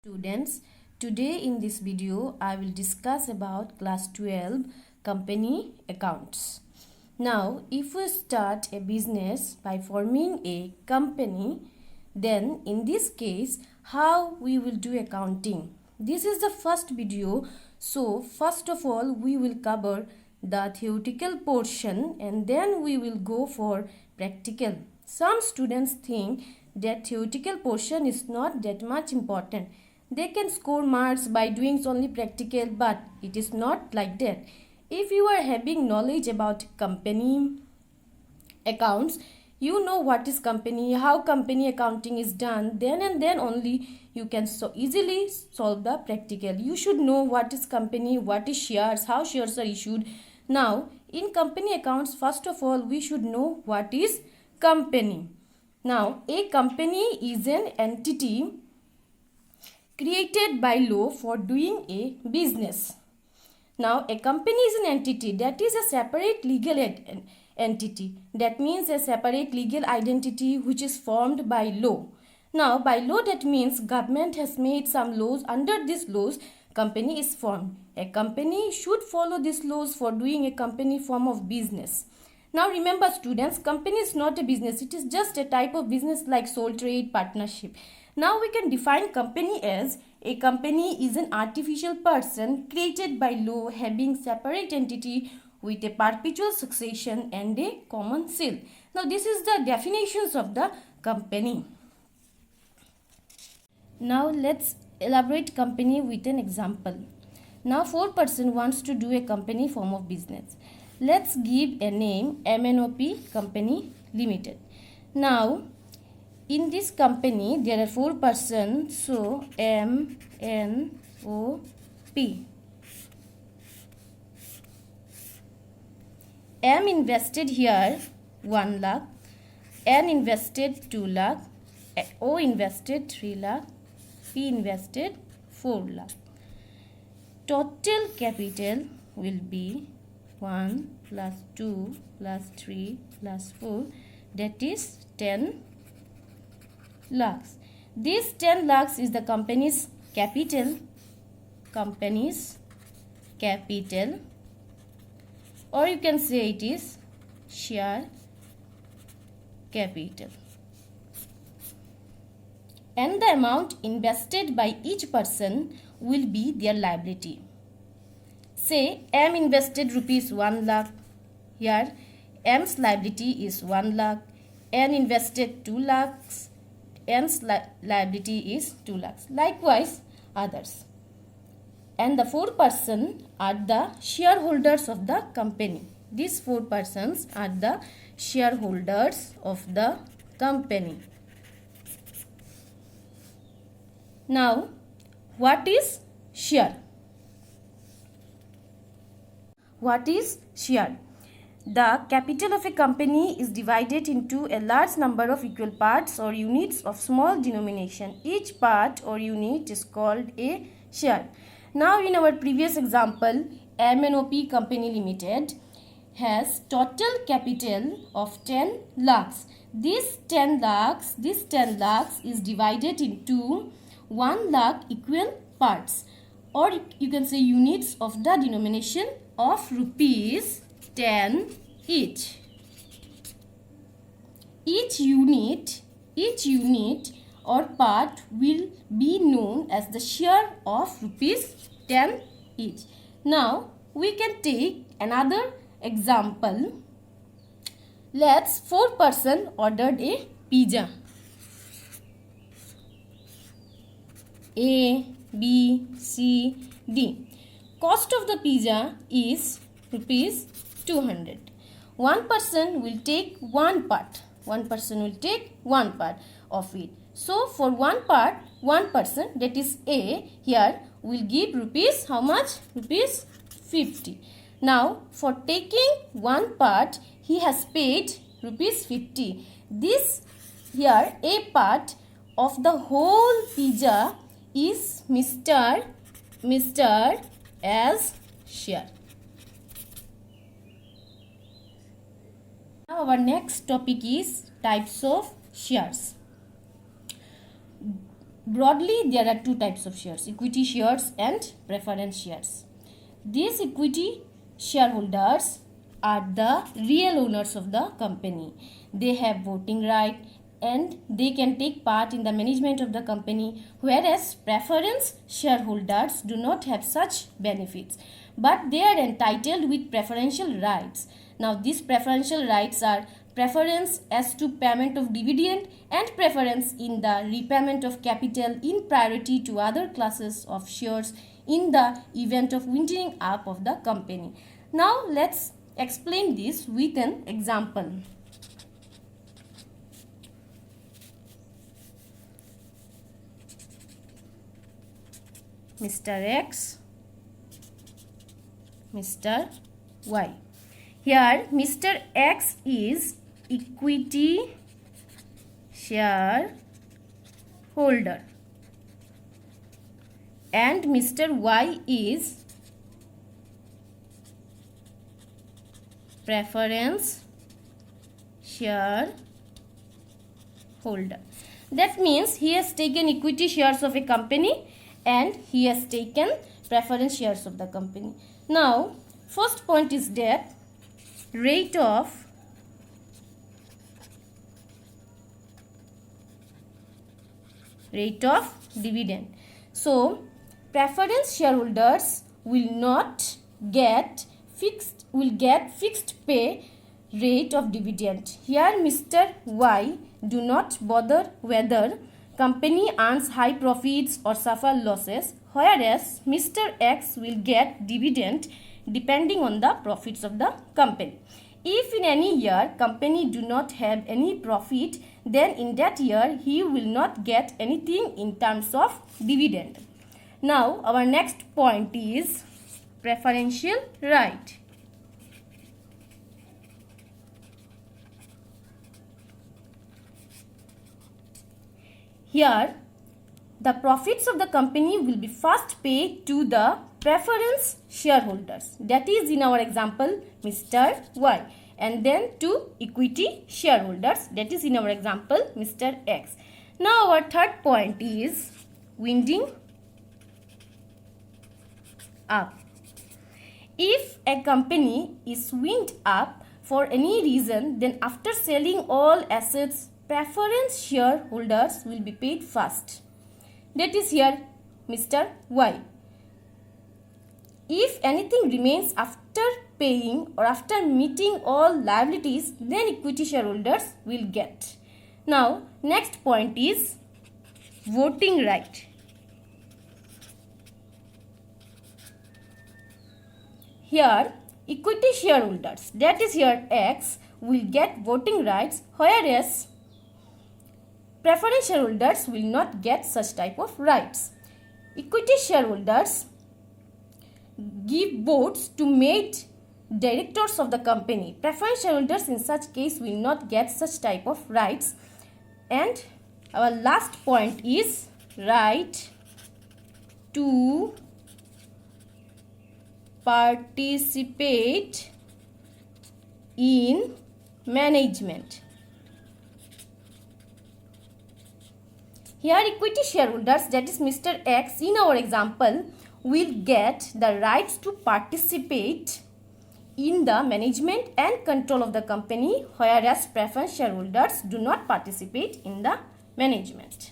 Students, today in this video I will discuss about class 12 company accounts. Now if we start a business by forming a company, then in this case how we will do accounting. This is the first video, so first of all we will cover the theoretical portion and then we will go for practical. Some students think that theoretical portion is not that much important. They can score marks by doing only practical, but it is not like that. If you are having knowledge about company accounts, you know what is company, how company accounting is done, then and then only you can so easily solve the practical. You should know what is company, what is shares, how shares are issued. Now, in company accounts, first of all, we should know what is company. Now, a company is an entity created by law for doing a business. Now, a company is an entity that is a separate legal entity. That means a separate legal identity which is formed by law. Now, by law that means government has made some laws. Under these laws, company is formed. A company should follow these laws for doing a company form of business. Now, remember students, company is not a business. It is just a type of business like sole trade, partnership. Now we can define company as a company is an artificial person created by law having separate entity with a perpetual succession and a common seal. Now this is the definitions of the company. Now let's elaborate company with an example. Now 4 person wants to do a company form of business. Let's give a name MNOP Company Limited. Now in this company, there are 4 persons, so M, N, O, P. M invested here 1 lakh, N invested 2 lakh, O invested 3 lakh, P invested 4 lakh. Total capital will be 1 plus 2 plus 3 plus 4, that is 10 lakhs. This 10 lakhs is the company's capital, or you can say it is share capital. And the amount invested by each person will be their liability. Say M invested rupees 1 lakh. Here M's liability is 1 lakh. N invested 2 lakhs. N's liability is 2 lakhs. Likewise, others. And the 4 persons are the shareholders of the company. These 4 persons are the shareholders of the company. Now, what is share? What is share? The capital of a company is divided into a large number of equal parts or units of small denomination. Each part or unit is called a share. Now in our previous example, MNOP Company Limited has total capital of 10 lakhs. This 10 lakhs is divided into 1 lakh equal parts, or you can say units of the denomination of rupees 10 each. Each unit or part will be known as the share of rupees 10 each. Now we can take another example. Let's 4 person ordered a pizza. A, B, C, D. Cost of the pizza is rupees 200. One person will take one part. One person will take one part of it. So for one part, one person, that is A, here will give rupees how much? Rupees 50. Now for taking one part, he has paid rupees 50. This here A part of the whole pizza is Mr. as share. Now our next topic is types of shares. Broadly, there are two types of shares: equity shares and preference shares. These equity shareholders are the real owners of the company. They have voting right and they can take part in the management of the company, whereas preference shareholders do not have such benefits, but they are entitled with preferential rights. Now, these preferential rights are preference as to payment of dividend and preference in the repayment of capital in priority to other classes of shares in the event of winding up of the company. Now, let's explain this with an example. Mr. X, Mr. Y. Here, Mr. X is equity shareholder and Mr. Y is preference shareholder. That means he has taken equity shares of a company and he has taken preference shares of the company. Now, first point is that rate of dividend. So, preference shareholders will get fixed pay rate of dividend. Here Mr. Y do not bother whether company earns high profits or suffer losses, whereas Mr. X will get dividend depending on the profits of the company. If in any year company do not have any profit, then in that year he will not get anything in terms of dividend. Now, our next point is preferential right. Here, the profits of the company will be first paid to the preference shareholders, that is in our example Mr. Y, and then to equity shareholders, that is in our example Mr. X. Now, our third point is winding up. If a company is wind up for any reason, then after selling all assets, preference shareholders will be paid first. That is here Mr. Y. If anything remains after paying or after meeting all liabilities, then equity shareholders will get. Now, next point is voting right. Here, equity shareholders, that is here X, will get voting rights, whereas preference shareholders will not get such type of rights. Equity shareholders give votes to made directors of the company. Preference shareholders in such case will not get such type of rights. And our last point is right to participate in management. Here equity shareholders, that is Mr. X in our example, will get the rights to participate in the management and control of the company, whereas preference shareholders do not participate in the management.